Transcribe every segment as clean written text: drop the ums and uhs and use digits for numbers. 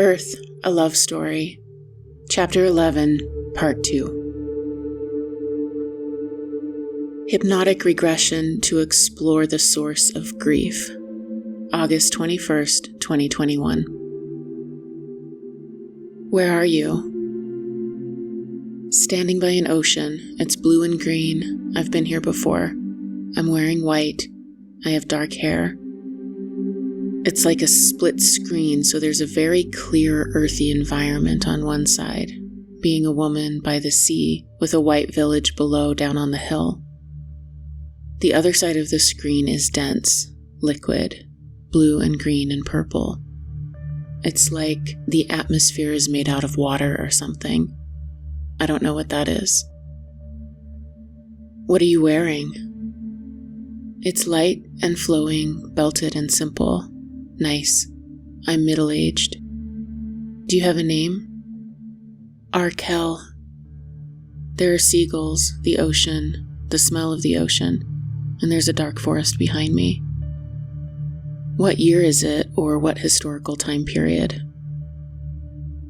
Earth, a Love Story, Chapter 11, Part 2. Hypnotic Regression to Explore the Source of Grief, August 21st, 2021. Where are you? Standing by an ocean. It's blue and green. I've been here before. I'm wearing white. I have dark hair. It's like a split screen, so there's a very clear, earthy environment on one side, being a woman by the sea with a white village below down on the hill. The other side of the screen is dense, liquid, blue and green and purple. It's like the atmosphere is made out of water or something. I don't know what that is. What are you wearing? It's light and flowing, belted and simple. Nice. I'm middle-aged. Do you have a name? Arkel. There are seagulls, the ocean, the smell of the ocean, and there's a dark forest behind me. What year is it, or what historical time period?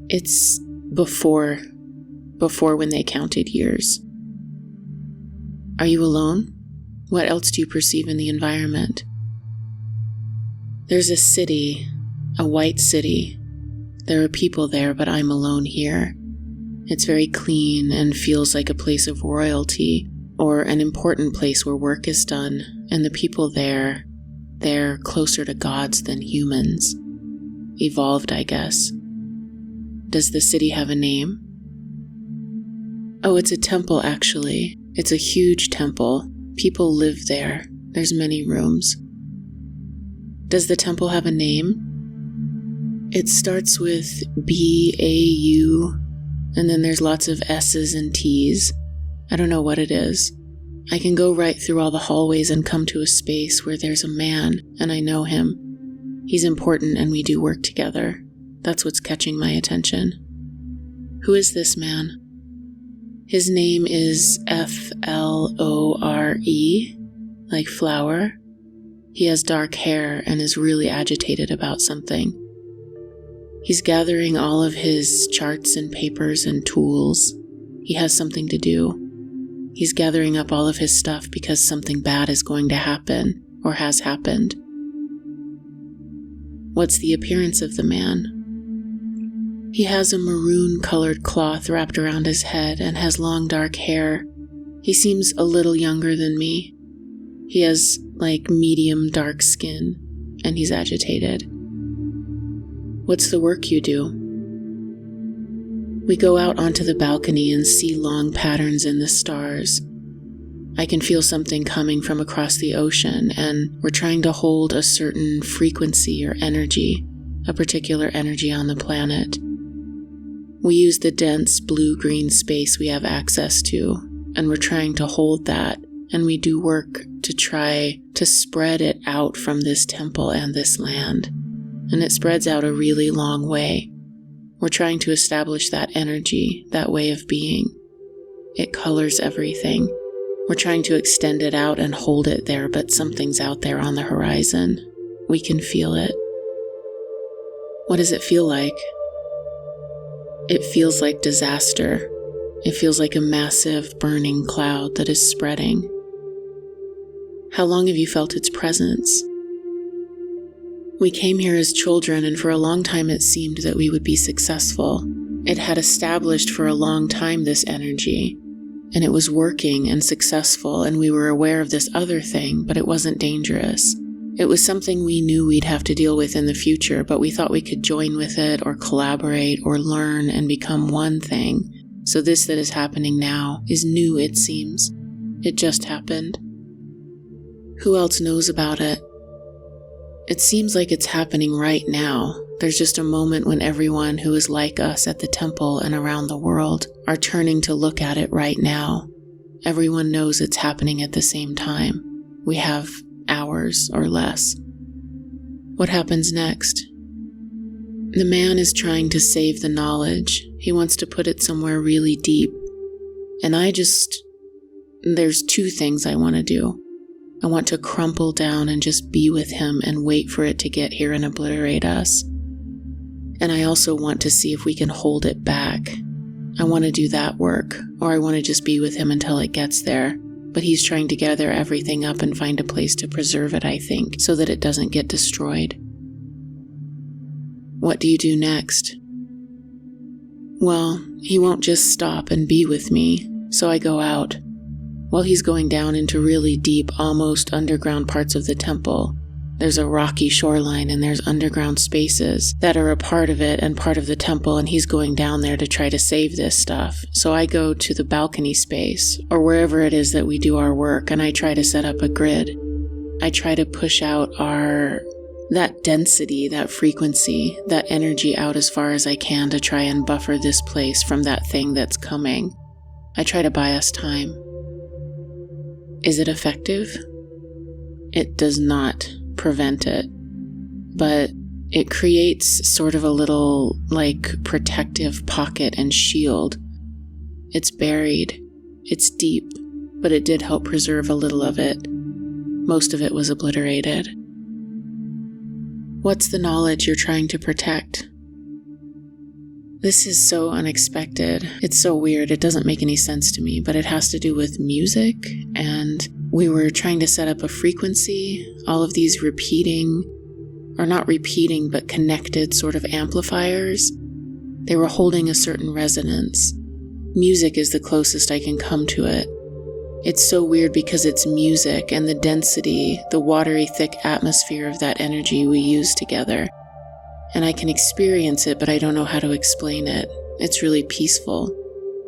It's before when they counted years. Are you alone? What else do you perceive in the environment? There's a city, a white city. There are people there, but I'm alone here. It's very clean and feels like a place of royalty, or an important place where work is done, and the people there, they're closer to gods than humans. Evolved, I guess. Does the city have a name? Oh, it's a temple, actually. It's a huge temple. People live there. There's many rooms. Does the temple have a name? It starts with B-A-U, and then there's lots of S's and T's. I don't know what it is. I can go right through all the hallways and come to a space where there's a man, and I know him. He's important and we do work together. That's what's catching my attention. Who is this man? His name is F-L-O-R-E, like flower. He has dark hair and is really agitated about something. He's gathering all of his charts and papers and tools. He has something to do. He's gathering up all of his stuff because something bad is going to happen, or has happened. What's the appearance of the man? He has a maroon-colored cloth wrapped around his head and has long dark hair. He seems a little younger than me. He has, medium dark skin, and he's agitated. What's the work you do? We go out onto the balcony and see long patterns in the stars. I can feel something coming from across the ocean, and we're trying to hold a certain frequency or energy, a particular energy on the planet. We use the dense blue-green space we have access to, and we're trying to hold that, and we do work to try to spread it out from this temple and this land. And it spreads out a really long way. We're trying to establish that energy, that way of being. It colors everything. We're trying to extend it out and hold it there, but something's out there on the horizon. We can feel it. What does it feel like? It feels like disaster. It feels like a massive burning cloud that is spreading. How long have you felt its presence? We came here as children, and for a long time it seemed that we would be successful. It had established for a long time this energy, and it was working and successful, and we were aware of this other thing, but it wasn't dangerous. It was something we knew we'd have to deal with in the future, but we thought we could join with it or collaborate or learn and become one thing. So this that is happening now is new, it seems. It just happened. Who else knows about it? It seems like it's happening right now. There's just a moment when everyone who is like us at the temple and around the world are turning to look at it right now. Everyone knows it's happening at the same time. We have hours or less. What happens next? The man is trying to save the knowledge. He wants to put it somewhere really deep. And there's two things I want to do. I want to crumple down and just be with him and wait for it to get here and obliterate us. And I also want to see if we can hold it back. I want to do that work, or I want to just be with him until it gets there. But he's trying to gather everything up and find a place to preserve it, I think, so that it doesn't get destroyed. What do you do next? Well, he won't just stop and be with me, so I go out. While he's going down into really deep, almost underground parts of the temple, there's a rocky shoreline and there's underground spaces that are a part of it and part of the temple, and he's going down there to try to save this stuff. So I go to the balcony space, or wherever it is that we do our work, and I try to set up a grid. I try to push out that density, that frequency, that energy out as far as I can to try and buffer this place from that thing that's coming. I try to buy us time. Is it effective? It does not prevent it, but it creates sort of a little, protective pocket and shield. It's buried, it's deep, but it did help preserve a little of it. Most of it was obliterated. What's the knowledge you're trying to protect? This is so unexpected. It's so weird. It doesn't make any sense to me, but it has to do with music, and we were trying to set up a frequency, all of these repeating, or not repeating, but connected sort of amplifiers. They were holding a certain resonance. Music is the closest I can come to it. It's so weird because it's music and the density, the watery, thick atmosphere of that energy we use together. And I can experience it, but I don't know how to explain it. It's really peaceful.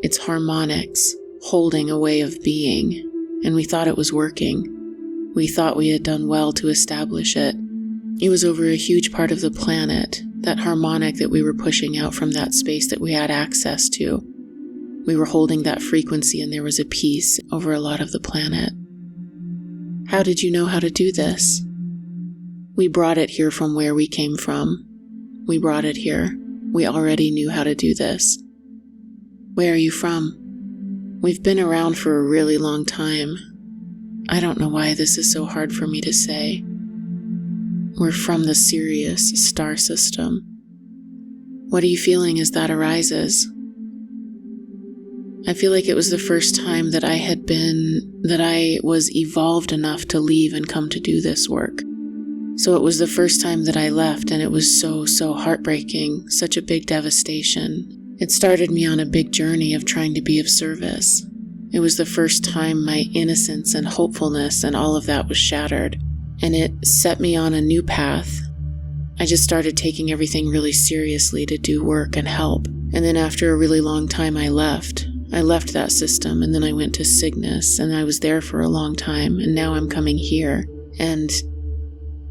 It's harmonics, holding a way of being. And we thought it was working. We thought we had done well to establish it. It was over a huge part of the planet, that harmonic that we were pushing out from that space that we had access to. We were holding that frequency, and there was a peace over a lot of the planet. How did you know how to do this? We brought it here from where we came from. We brought it here. We already knew how to do this. Where are you from? We've been around for a really long time. I don't know why this is so hard for me to say. We're from the Sirius star system. What are you feeling as that arises? I feel like it was the first time that I was evolved enough to leave and come to do this work. So it was the first time that I left, and it was so heartbreaking, such a big devastation. It started me on a big journey of trying to be of service. It was the first time my innocence and hopefulness and all of that was shattered, and it set me on a new path. I just started taking everything really seriously to do work and help. And then after a really long time, I left that system, and then I went to Cygnus, and I was there for a long time, and now I'm coming here. And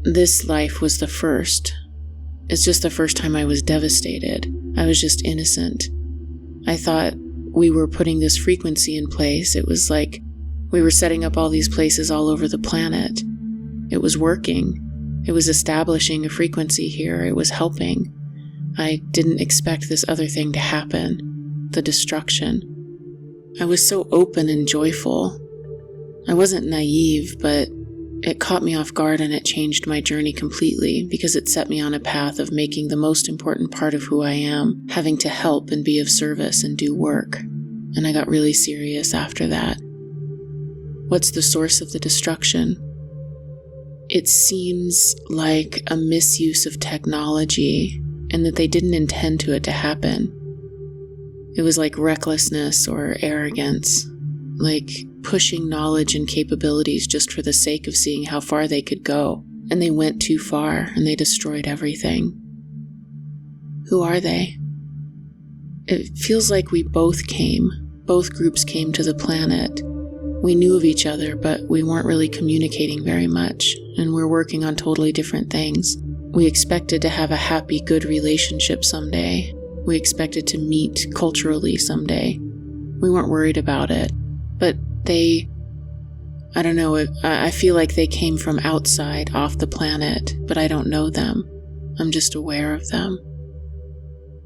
this life was the first. It's just the first time I was devastated. I was just innocent. I thought we were putting this frequency in place. It was like we were setting up all these places all over the planet. It was working. It was establishing a frequency here. It was helping. I didn't expect this other thing to happen. The destruction. I was so open and joyful. I wasn't naive, but it caught me off guard, and it changed my journey completely because it set me on a path of making the most important part of who I am, having to help and be of service and do work. And I got really serious after that. What's the source of the destruction? It seems like a misuse of technology, and that they didn't intend to it to happen. It was like recklessness or arrogance, like pushing knowledge and capabilities just for the sake of seeing how far they could go. And they went too far, and they destroyed everything. Who are they? It feels like we both groups came to the planet. We knew of each other, but we weren't really communicating very much, and we're working on totally different things. We expected to have a happy, good relationship someday. We expected to meet culturally someday. We weren't worried about it, but I don't know, I feel like they came from outside, off the planet, but I don't know them. I'm just aware of them.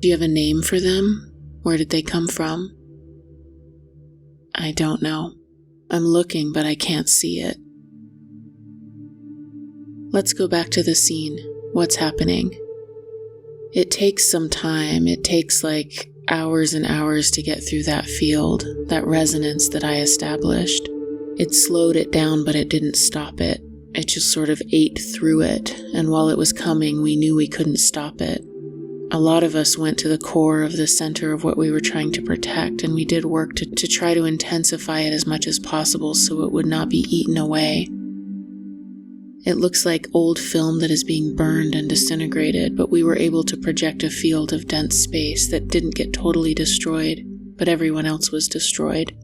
Do you have a name for them? Where did they come from? I don't know. I'm looking, but I can't see it. Let's go back to the scene. What's happening? It takes some time. It takes like hours and hours to get through that field, that resonance that I established. It slowed it down, but it didn't stop it. It just sort of ate through it, and while it was coming, we knew we couldn't stop it. A lot of us went to the core of the center of what we were trying to protect, and we did work to try to intensify it as much as possible so it would not be eaten away. It looks like old film that is being burned and disintegrated, but we were able to project a field of dense space that didn't get totally destroyed, but everyone else was destroyed.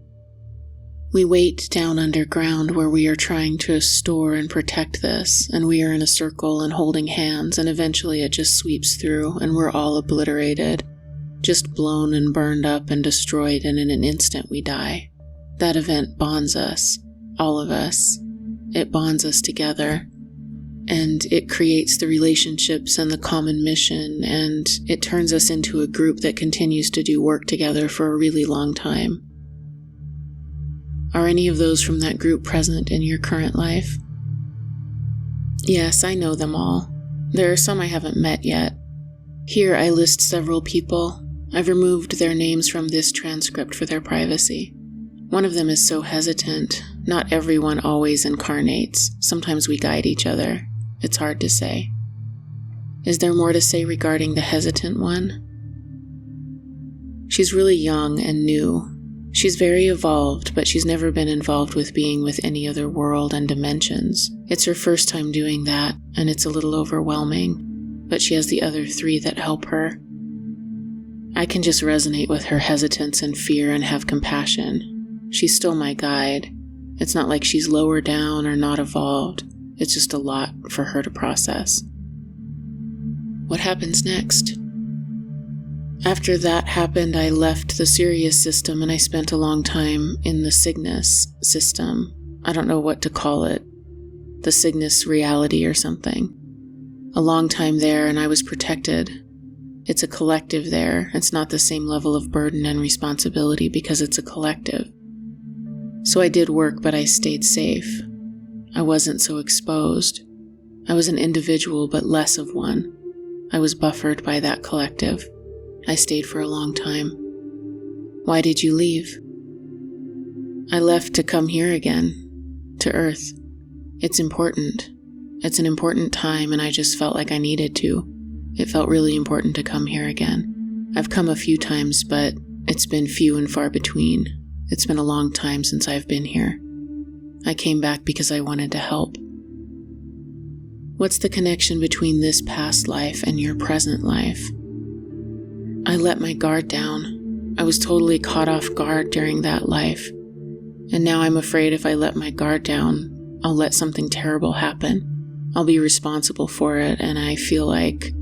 We wait down underground where we are trying to store and protect this, and we are in a circle and holding hands, and eventually it just sweeps through and we're all obliterated, just blown and burned up and destroyed, and in an instant we die. That event bonds us, all of us. It bonds us together, and it creates the relationships and the common mission, and it turns us into a group that continues to do work together for a really long time. Are any of those from that group present in your current life? Yes, I know them all. There are some I haven't met yet. Here I list several people. I've removed their names from this transcript for their privacy. One of them is so hesitant. Not everyone always incarnates. Sometimes we guide each other. It's hard to say. Is there more to say regarding the hesitant one? She's really young and new. She's very evolved, but she's never been involved with being with any other world and dimensions. It's her first time doing that, and it's a little overwhelming, but she has the other 3 that help her. I can just resonate with her hesitance and fear and have compassion. She's still my guide. It's not like she's lower down or not evolved. It's just a lot for her to process. What happens next? After that happened, I left the Sirius system and I spent a long time in the Cygnus system. I don't know what to call it. The Cygnus reality or something. A long time there, and I was protected. It's a collective there. It's not the same level of burden and responsibility because it's a collective. So I did work, but I stayed safe. I wasn't so exposed. I was an individual, but less of one. I was buffered by that collective. I stayed for a long time. Why did you leave? I left to come here again, to Earth. It's important. It's an important time, and I just felt like I needed to. It felt really important to come here again. I've come a few times, but it's been few and far between. It's been a long time since I've been here. I came back because I wanted to help. What's the connection between this past life and your present life? I let my guard down. I was totally caught off guard during that life. And now I'm afraid if I let my guard down, I'll let something terrible happen. I'll be responsible for it, and I feel like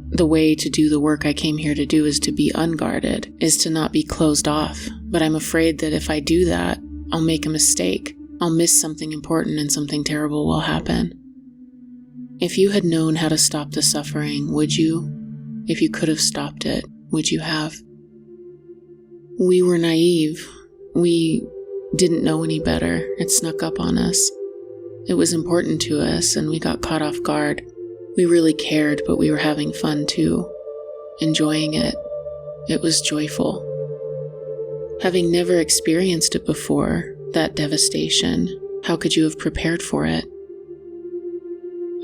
the way to do the work I came here to do is to be unguarded, is to not be closed off. But I'm afraid that if I do that, I'll make a mistake. I'll miss something important and something terrible will happen. If you had known how to stop the suffering, would you? If you could have stopped it, would you have? We were naive. We didn't know any better. It snuck up on us. It was important to us, and we got caught off guard. We really cared, but we were having fun too. Enjoying it. It was joyful. Having never experienced it before, that devastation, how could you have prepared for it?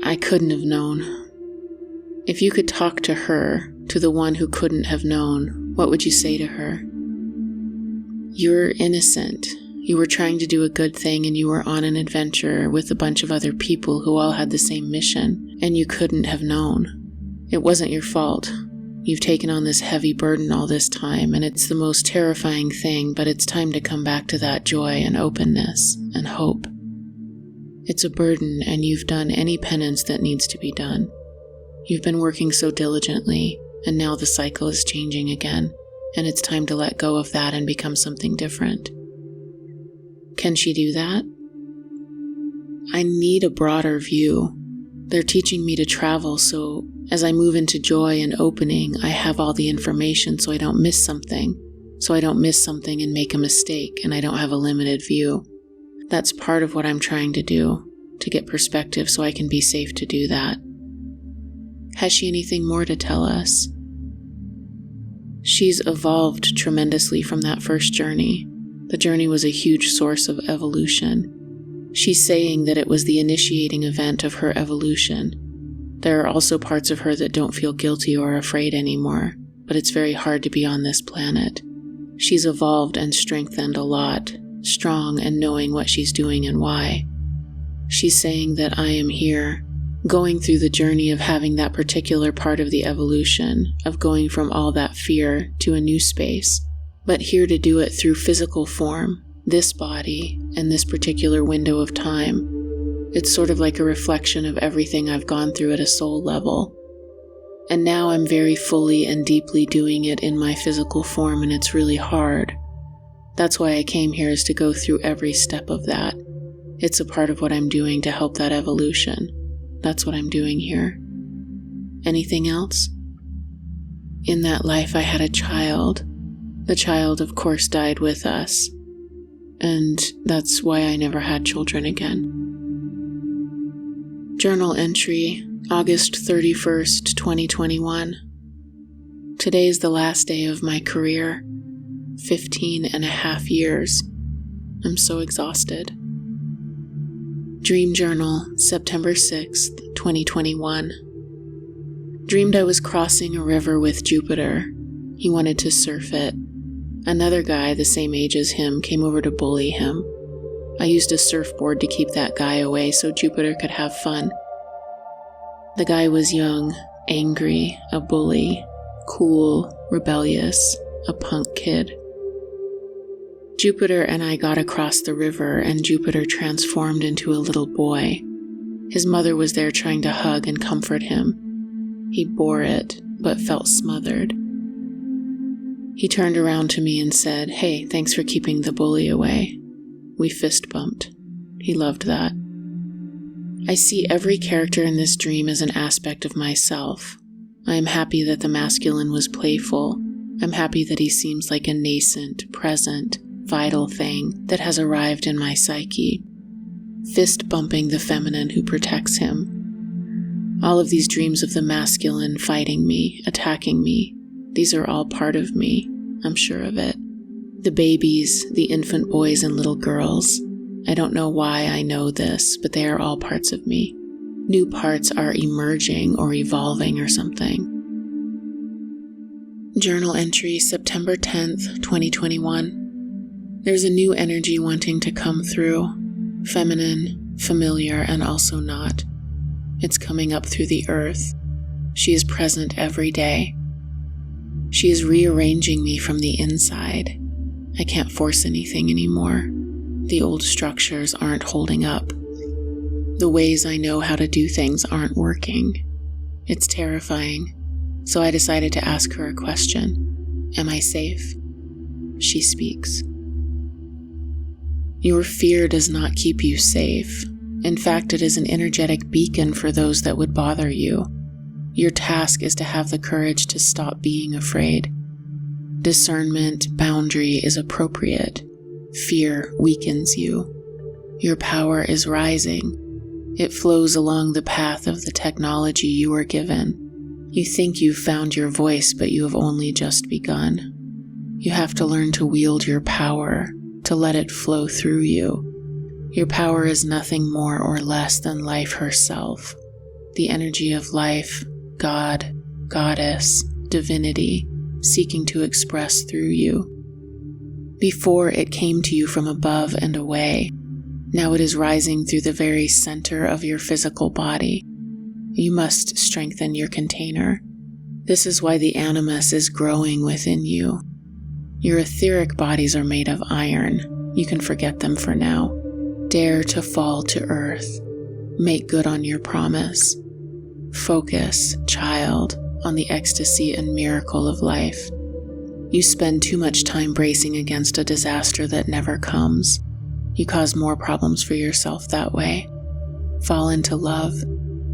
I couldn't have known. If you could talk to her, to the one who couldn't have known, what would you say to her? You're innocent. You were trying to do a good thing, and you were on an adventure with a bunch of other people who all had the same mission, and you couldn't have known. It wasn't your fault. You've taken on this heavy burden all this time, and it's the most terrifying thing, but it's time to come back to that joy and openness and hope. It's a burden, and you've done any penance that needs to be done. You've been working so diligently, and now the cycle is changing again, and it's time to let go of that and become something different. Can she do that? I need a broader view. They're teaching me to travel, so as I move into joy and opening, I have all the information so I don't miss something. So I don't miss something and make a mistake, and I don't have a limited view. That's part of what I'm trying to do, to get perspective so I can be safe to do that. Has she anything more to tell us? She's evolved tremendously from that first journey. The journey was a huge source of evolution. She's saying that it was the initiating event of her evolution. There are also parts of her that don't feel guilty or afraid anymore, but it's very hard to be on this planet. She's evolved and strengthened a lot, strong and knowing what she's doing and why. She's saying that I am here, going through the journey of having that particular part of the evolution, of going from all that fear to a new space, but here to do it through physical form, this body, and this particular window of time. It's sort of like a reflection of everything I've gone through at a soul level. And now I'm very fully and deeply doing it in my physical form, and it's really hard. That's why I came here, is to go through every step of that. It's a part of what I'm doing to help that evolution. That's what I'm doing here. Anything else? In that life I had a child. The child, of course, died with us. And that's why I never had children again. Journal entry, August 31st, 2021. Today is the last day of my career. 15 and a half years. I'm so exhausted. Dream journal, September 6th, 2021. Dreamed I was crossing a river with Jupiter. He wanted to surf it. Another guy the same age as him came over to bully him. I used a surfboard to keep that guy away so Jupiter could have fun. The guy was young, angry, a bully, cool, rebellious, a punk kid. Jupiter and I got across the river, and Jupiter transformed into a little boy. His mother was there trying to hug and comfort him. He bore it, but felt smothered. He turned around to me and said, "Hey, thanks for keeping the bully away." We fist bumped. He loved that. I see every character in this dream as an aspect of myself. I am happy that the masculine was playful. I'm happy that he seems like a nascent, present, vital thing that has arrived in my psyche. Fist bumping the feminine who protects him. All of these dreams of the masculine fighting me, attacking me, these are all part of me. I'm sure of it. The babies, the infant boys and little girls. I don't know why I know this, but they are all parts of me. New parts are emerging or evolving or something. Journal entry, September 10th, 2021. There's a new energy wanting to come through. Feminine, familiar, and also not. It's coming up through the earth. She is present every day. She is rearranging me from the inside. I can't force anything anymore. The old structures aren't holding up. The ways I know how to do things aren't working. It's terrifying. So I decided to ask her a question. Am I safe? She speaks. Your fear does not keep you safe. In fact, it is an energetic beacon for those that would bother you. Your task is to have the courage to stop being afraid. Discernment, boundary is appropriate. Fear weakens you. Your power is rising. It flows along the path of the technology you were given. You think you've found your voice, but you have only just begun. You have to learn to wield your power, to let it flow through you. Your power is nothing more or less than life herself. The energy of life, God, goddess, divinity, seeking to express through you. Before it came to you from above and away. Now it is rising through the very center of your physical body. You must strengthen your container. This is why the animus is growing within you. Your etheric bodies are made of iron. You can forget them for now. Dare to fall to earth. Make good on your promise. Focus, child, on the ecstasy and miracle of life. You spend too much time bracing against a disaster that never comes. You cause more problems for yourself that way. Fall into love.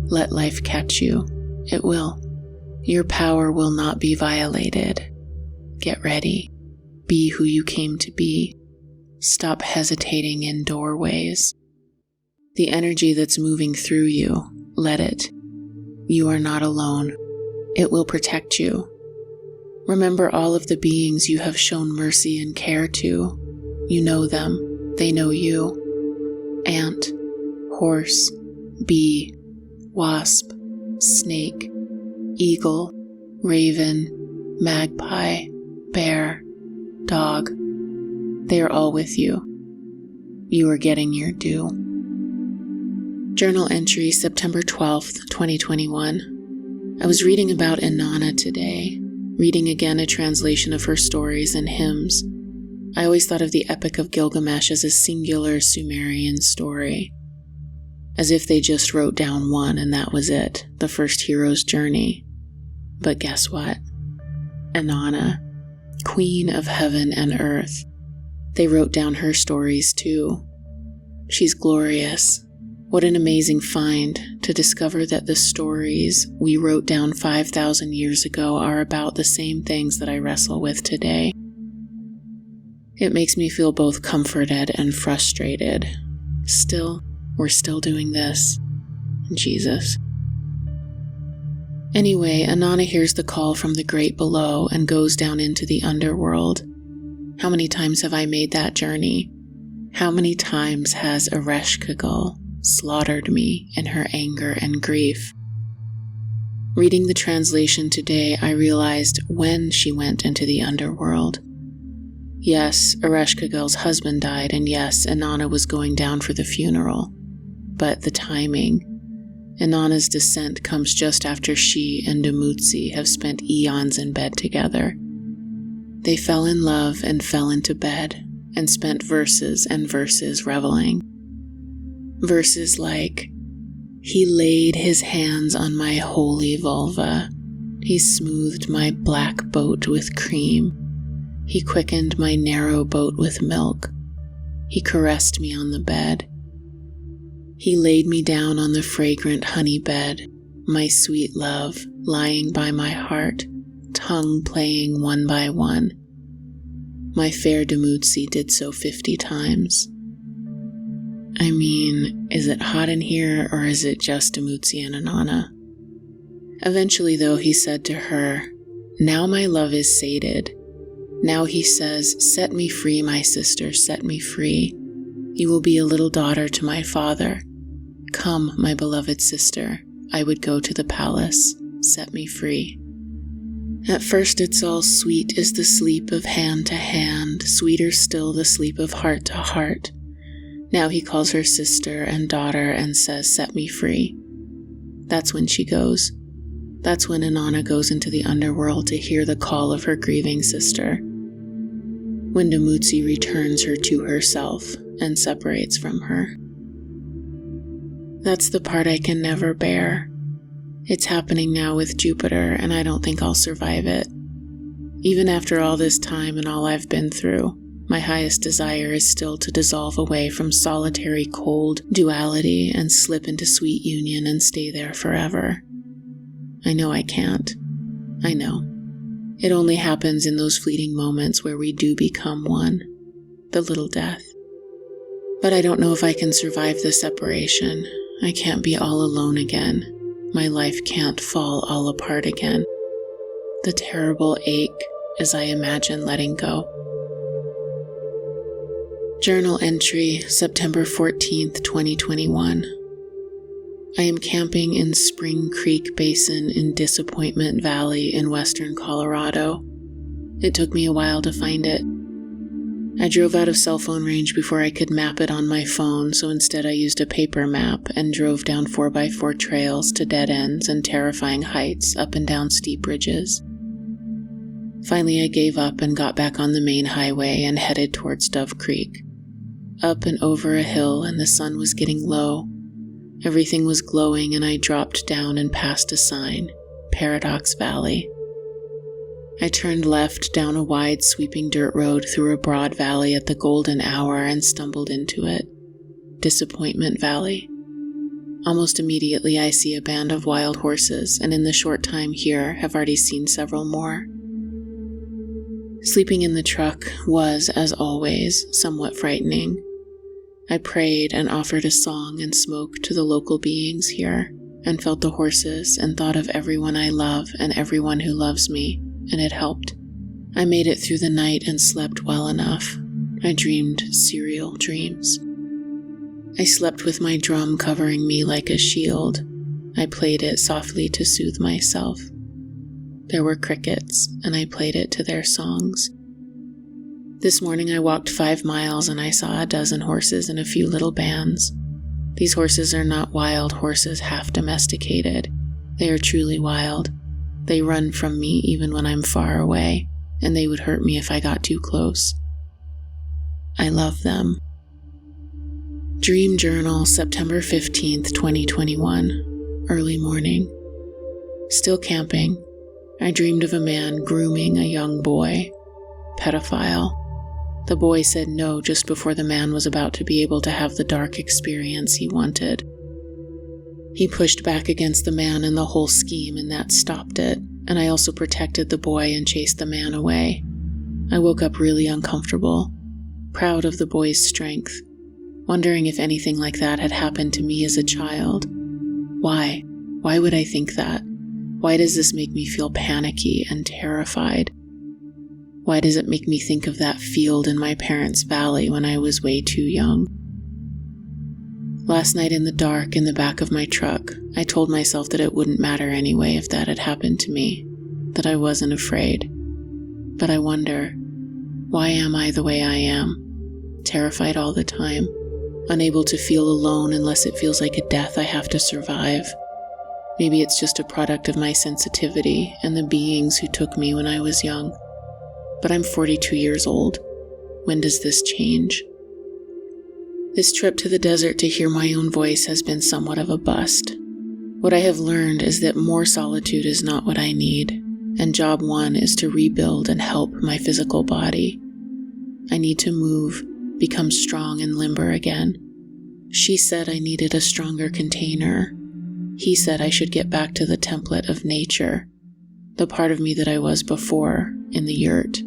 Let life catch you. It will. Your power will not be violated. Get ready. Be who you came to be. Stop hesitating in doorways. The energy that's moving through you, let it. you are not alone. It will protect you. Remember all of the beings you have shown mercy and care to. You know them. They know you. Ant, horse, bee, wasp, snake, eagle, raven, magpie, bear, dog. They are all with you. You are getting your due. Journal entry September 12th, 2021. I was reading about Inanna today, reading again a translation of her stories and hymns. I always thought of the Epic of Gilgamesh as a singular Sumerian story, as if they just wrote down one and that was it, the first hero's journey. But guess what? Inanna, queen of heaven and earth, they wrote down her stories too. She's glorious. What an amazing find to discover that the stories we wrote down 5,000 years ago are about the same things that I wrestle with today. It makes me feel both comforted and frustrated. Still, we're still doing this. Jesus. Anyway, Inanna hears the call from the great below and goes down into the underworld. How many times have I made that journey? How many times has Ereshkigal slaughtered me in her anger and grief? Reading the translation today, I realized when she went into the underworld. Yes, Ereshkigal's husband died, and yes, Inanna was going down for the funeral. But the timing. Inanna's descent comes just after she and Dumuzi have spent eons in bed together. They fell in love and fell into bed and spent verses and verses reveling. Verses like, "He laid his hands on my holy vulva. He smoothed my black boat with cream. He quickened my narrow boat with milk. He caressed me on the bed. He laid me down on the fragrant honey bed, my sweet love lying by my heart, tongue playing one by one. My fair Dumuzi did so 50 times. I mean, is it hot in here or is it just Dumuzi and Inanna? Eventually, though, he said to her, "Now my love is sated." Now he says, "Set me free, my sister, set me free. You will be a little daughter to my father. Come, my beloved sister, I would go to the palace. Set me free." At first it's all sweet as the sleep of hand to hand, sweeter still the sleep of heart to heart. Now he calls her sister and daughter and says, "Set me free." That's when she goes. That's when Inanna goes into the underworld to hear the call of her grieving sister. When Dumuzi returns her to herself and separates from her. That's the part I can never bear. It's happening now with Jupiter, and I don't think I'll survive it. Even after all this time and all I've been through, my highest desire is still to dissolve away from solitary cold duality and slip into sweet union and stay there forever. I know I can't. I know. It only happens in those fleeting moments where we do become one, the little death. But I don't know if I can survive the separation. I can't be all alone again. My life can't fall all apart again. The terrible ache as I imagine letting go. Journal entry, September 14th, 2021. I am camping in Spring Creek Basin in Disappointment Valley in western Colorado. It took me a while to find it. I drove out of cell phone range before I could map it on my phone, so instead I used a paper map and drove down 4x4 trails to dead ends and terrifying heights up and down steep ridges. Finally, I gave up and got back on the main highway and headed towards Dove Creek. Up and over a hill, and the sun was getting low. Everything was glowing, and I dropped down and passed a sign, Paradox Valley. I turned left down a wide, sweeping dirt road through a broad valley at the golden hour and stumbled into it. Disappointment Valley. Almost immediately, I see a band of wild horses, and in the short time here, have already seen several more. Sleeping in the truck was, as always, somewhat frightening. I prayed and offered a song and smoke to the local beings here, and felt the horses and thought of everyone I love and everyone who loves me, and it helped. I made it through the night and slept well enough. I dreamed serial dreams. I slept with my drum covering me like a shield. I played it softly to soothe myself. There were crickets, and I played it to their songs. This morning I walked 5 miles and I saw a dozen horses in a few little bands. These horses are not wild horses half domesticated. They are truly wild. They run from me even when I'm far away, and they would hurt me if I got too close. I love them. Dream Journal, September 15th, 2021. Early morning. Still camping. I dreamed of a man grooming a young boy. Pedophile. The boy said no just before the man was about to be able to have the dark experience he wanted. He pushed back against the man and the whole scheme, and that stopped it, and I also protected the boy and chased the man away. I woke up really uncomfortable, proud of the boy's strength, wondering if anything like that had happened to me as a child. Why? Why would I think that? Why does this make me feel panicky and terrified? Why does it make me think of that field in my parents' valley when I was way too young? Last night in the dark in the back of my truck, I told myself that it wouldn't matter anyway if that had happened to me, that I wasn't afraid. But I wonder, why am I the way I am? Terrified all the time, unable to feel alone unless it feels like a death I have to survive. Maybe it's just a product of my sensitivity and the beings who took me when I was young. But I'm 42 years old. When does this change? This trip to the desert to hear my own voice has been somewhat of a bust. What I have learned is that more solitude is not what I need, and job one is to rebuild and help my physical body. I need to move, become strong and limber again. She said I needed a stronger container. He said I should get back to the template of nature, the part of me that I was before, in the yurt.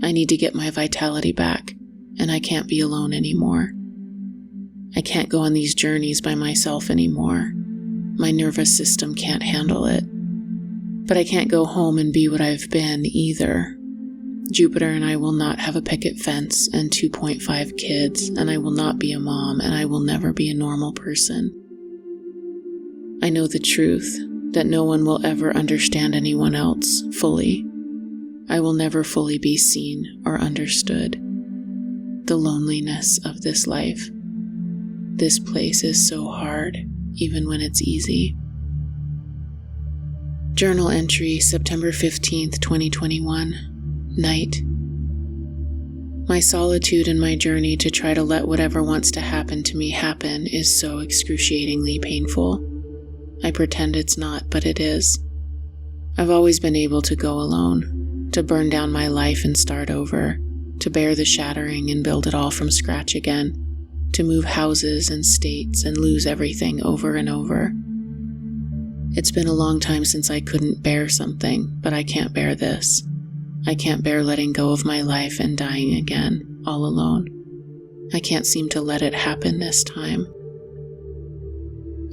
I need to get my vitality back, and I can't be alone anymore. I can't go on these journeys by myself anymore. My nervous system can't handle it. But I can't go home and be what I've been either. Jupiter and I will not have a picket fence and 2.5 kids, and I will not be a mom, and I will never be a normal person. I know the truth, that no one will ever understand anyone else fully. I will never fully be seen or understood. The loneliness of this life. This place is so hard, even when it's easy. Journal entry, September 15th, 2021. Night. My solitude in my journey to try to let whatever wants to happen to me happen is so excruciatingly painful. I pretend it's not, but it is. I've always been able to go alone, to burn down my life and start over, to bear the shattering and build it all from scratch again, to move houses and states and lose everything over and over. It's been a long time since I couldn't bear something, but I can't bear this. I can't bear letting go of my life and dying again, all alone. I can't seem to let it happen this time.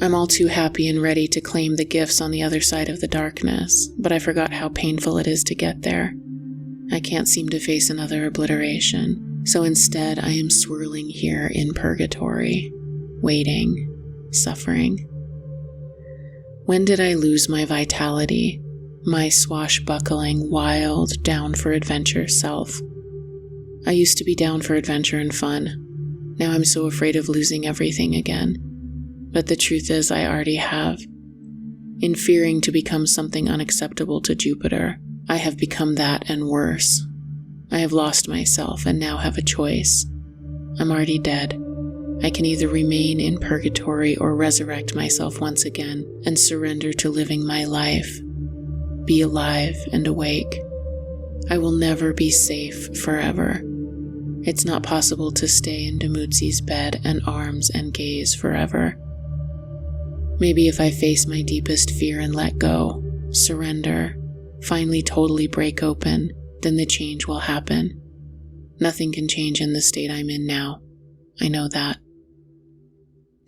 I'm all too happy and ready to claim the gifts on the other side of the darkness, but I forgot how painful it is to get there. I can't seem to face another obliteration, so instead I am swirling here in purgatory, waiting, suffering. When did I lose my vitality, my swashbuckling, wild, down-for-adventure self? I used to be down for adventure and fun. Now I'm so afraid of losing everything again. But the truth is I already have. In fearing to become something unacceptable to Jupiter, I have become that and worse. I have lost myself and now have a choice. I'm already dead. I can either remain in purgatory or resurrect myself once again and surrender to living my life. Be alive and awake. I will never be safe forever. It's not possible to stay in Dumuzi's bed and arms and gaze forever. Maybe if I face my deepest fear and let go, surrender, finally totally break open, then the change will happen. Nothing can change in the state I'm in now. I know that.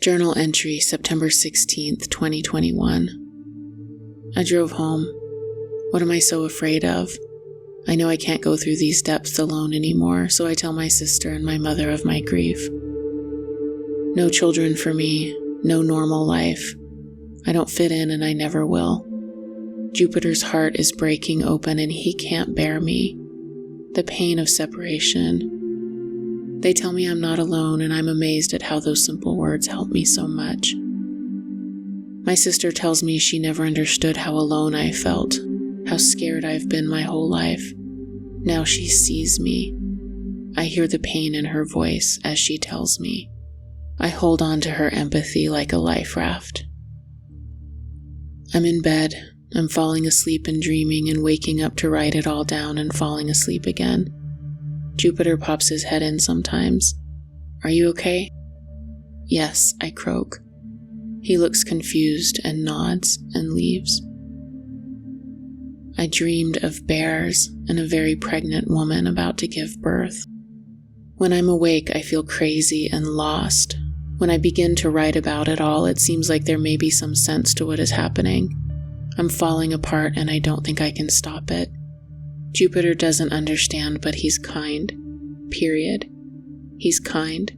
Journal entry, September 16th, 2021. I drove home. What am I so afraid of? I know I can't go through these depths alone anymore, so I tell my sister and my mother of my grief. No children for me, no normal life. I don't fit in and I never will. Jupiter's heart is breaking open and he can't bear me. The pain of separation. They tell me I'm not alone, and I'm amazed at how those simple words help me so much. My sister tells me she never understood how alone I felt, how scared I've been my whole life. Now she sees me. I hear the pain in her voice as she tells me. I hold on to her empathy like a life raft. I'm in bed. I'm falling asleep and dreaming and waking up to write it all down and falling asleep again. Jupiter pops his head in sometimes. Are you okay? Yes, I croak. He looks confused and nods and leaves. I dreamed of bears and a very pregnant woman about to give birth. When I'm awake, I feel crazy and lost. When I begin to write about it all, it seems like there may be some sense to what is happening. I'm falling apart and I don't think I can stop it. Jupiter doesn't understand, but he's kind. Period. He's kind,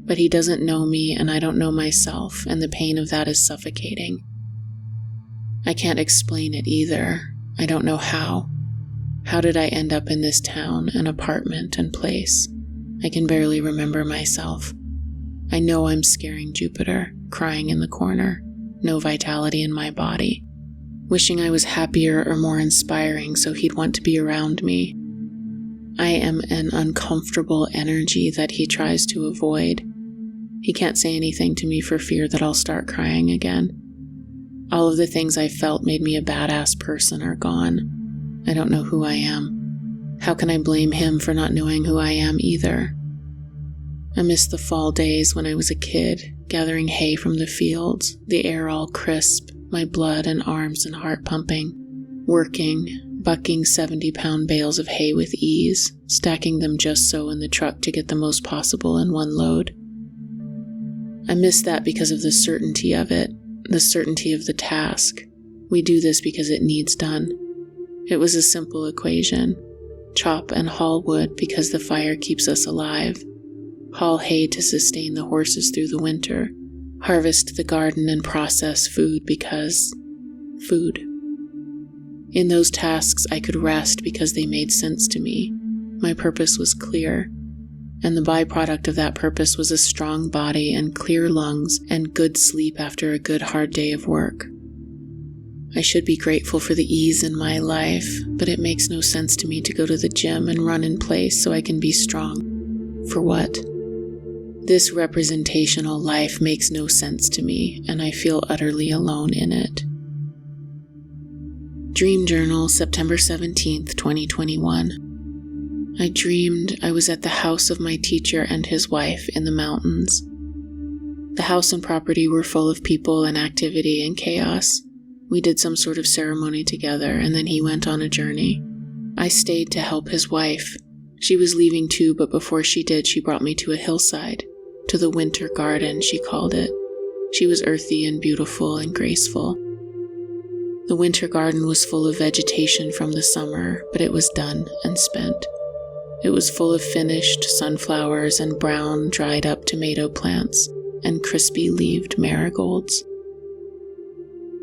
but he doesn't know me and I don't know myself, and the pain of that is suffocating. I can't explain it either. I don't know how. How did I end up in this town, an apartment and place? I can barely remember myself. I know I'm scaring Jupiter, crying in the corner, no vitality in my body. Wishing I was happier or more inspiring so he'd want to be around me. I am an uncomfortable energy that he tries to avoid. He can't say anything to me for fear that I'll start crying again. All of the things I felt made me a badass person are gone. I don't know who I am. How can I blame him for not knowing who I am either? I miss the fall days when I was a kid, gathering hay from the fields, the air all crisp, my blood and arms and heart pumping, working, bucking 70-pound bales of hay with ease, stacking them just so in the truck to get the most possible in one load. I miss that because of the certainty of it, the certainty of the task. We do this because it needs done. It was a simple equation. Chop and haul wood because the fire keeps us alive. Haul hay to sustain the horses through the winter. Harvest the garden and process food because food. In those tasks, I could rest because they made sense to me. My purpose was clear, and the byproduct of that purpose was a strong body and clear lungs and good sleep after a good hard day of work. I should be grateful for the ease in my life, but it makes no sense to me to go to the gym and run in place so I can be strong. For what? This representational life makes no sense to me, and I feel utterly alone in it. Dream Journal, September 17th, 2021. I dreamed I was at the house of my teacher and his wife in the mountains. The house and property were full of people and activity and chaos. We did some sort of ceremony together, and then he went on a journey. I stayed to help his wife. She was leaving too, but before she did, she brought me to a hillside. To the winter garden, she called it. She was earthy and beautiful and graceful. The winter garden was full of vegetation from the summer, but it was done and spent. It was full of finished sunflowers and brown, dried-up tomato plants and crispy-leaved marigolds.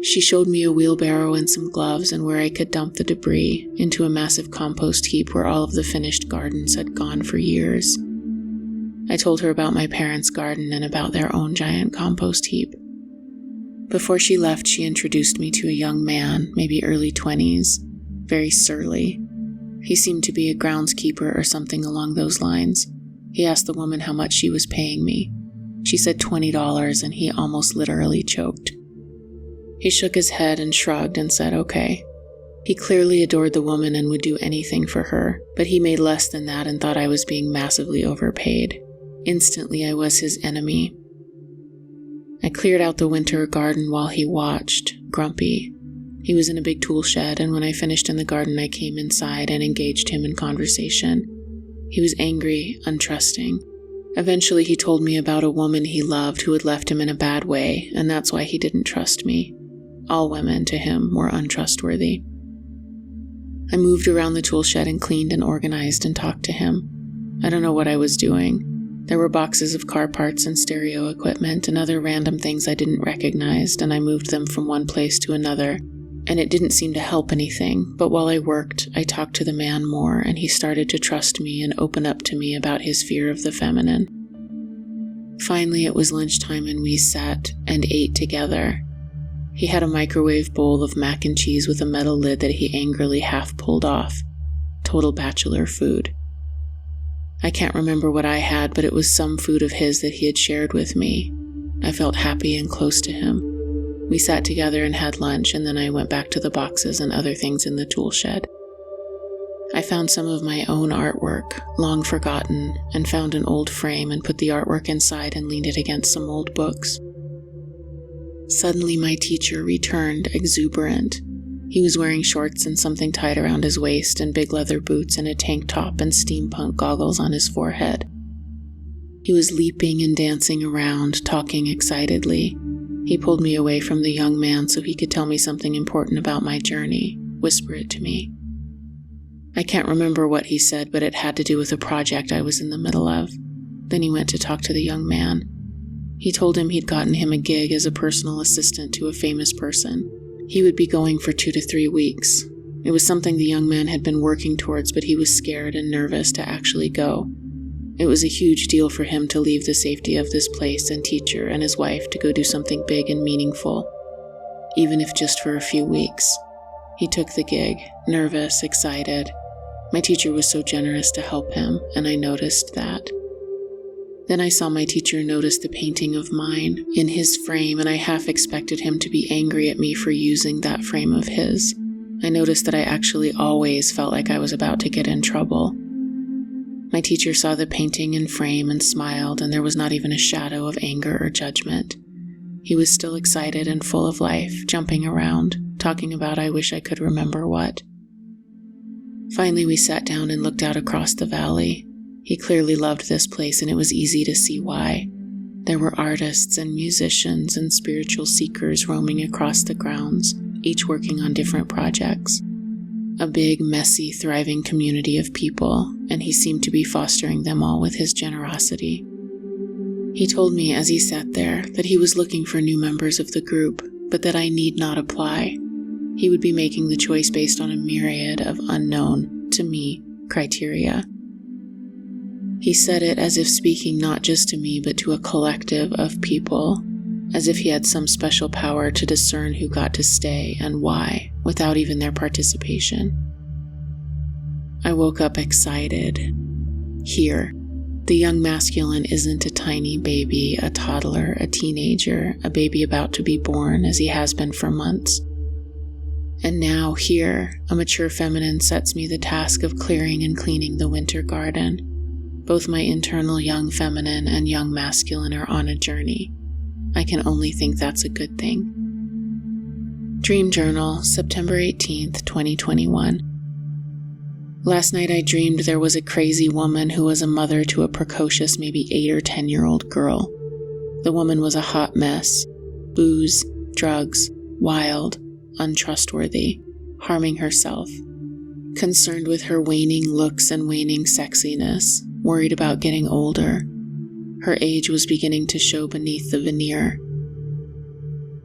She showed me a wheelbarrow and some gloves and where I could dump the debris into a massive compost heap where all of the finished gardens had gone for years. I told her about my parents' garden and about their own giant compost heap. Before she left, she introduced me to a young man, maybe early 20s, very surly. He seemed to be a groundskeeper or something along those lines. He asked the woman how much she was paying me. She said $20, and he almost literally choked. He shook his head and shrugged and said, okay. He clearly adored the woman and would do anything for her, but he made less than that and thought I was being massively overpaid. Instantly, I was his enemy. I cleared out the winter garden while he watched, grumpy. He was in a big tool shed, and when I finished in the garden, I came inside and engaged him in conversation. He was angry, untrusting. Eventually, he told me about a woman he loved who had left him in a bad way, and that's why he didn't trust me. All women, to him, were untrustworthy. I moved around the tool shed and cleaned and organized and talked to him. I don't know what I was doing. There were boxes of car parts and stereo equipment and other random things I didn't recognize, and I moved them from one place to another, and it didn't seem to help anything. But while I worked, I talked to the man more, and he started to trust me and open up to me about his fear of the feminine. Finally, it was lunchtime and we sat and ate together. He had a microwave bowl of mac and cheese with a metal lid that he angrily half pulled off. Total bachelor food. I can't remember what I had, but it was some food of his that he had shared with me. I felt happy and close to him. We sat together and had lunch, and then I went back to the boxes and other things in the tool shed. I found some of my own artwork, long forgotten, and found an old frame and put the artwork inside and leaned it against some old books. Suddenly my teacher returned, exuberant. He was wearing shorts and something tied around his waist and big leather boots and a tank top and steampunk goggles on his forehead. He was leaping and dancing around, talking excitedly. He pulled me away from the young man so he could tell me something important about my journey, whisper it to me. I can't remember what he said, but it had to do with a project I was in the middle of. Then he went to talk to the young man. He told him he'd gotten him a gig as a personal assistant to a famous person. He would be going for 2 to 3 weeks. It was something the young man had been working towards, but he was scared and nervous to actually go. It was a huge deal for him to leave the safety of this place and teacher and his wife to go do something big and meaningful, even if just for a few weeks. He took the gig, nervous, excited. My teacher was so generous to help him, and I noticed that. Then I saw my teacher notice the painting of mine in his frame, and I half expected him to be angry at me for using that frame of his. I noticed that I actually always felt like I was about to get in trouble. My teacher saw the painting and frame and smiled, and there was not even a shadow of anger or judgment. He was still excited and full of life, jumping around, talking about I wish I could remember what. Finally, we sat down and looked out across the valley. He clearly loved this place, and it was easy to see why. There were artists and musicians and spiritual seekers roaming across the grounds, each working on different projects. A big, messy, thriving community of people, and he seemed to be fostering them all with his generosity. He told me as he sat there that he was looking for new members of the group, but that I need not apply. He would be making the choice based on a myriad of unknown, to me, criteria. He said it as if speaking not just to me, but to a collective of people, as if he had some special power to discern who got to stay and why, without even their participation. I woke up excited. Here, the young masculine isn't a tiny baby, a toddler, a teenager, a baby about to be born, as he has been for months. And now, here, a mature feminine sets me the task of clearing and cleaning the winter garden. Both my internal young feminine and young masculine are on a journey. I can only think that's a good thing. Dream Journal, September 18th, 2021. Last night I dreamed there was a crazy woman who was a mother to a precocious maybe 8 or 10-year-old girl. The woman was a hot mess. Booze, drugs, wild, untrustworthy, harming herself. Concerned with her waning looks and waning sexiness, worried about getting older. Her age was beginning to show beneath the veneer.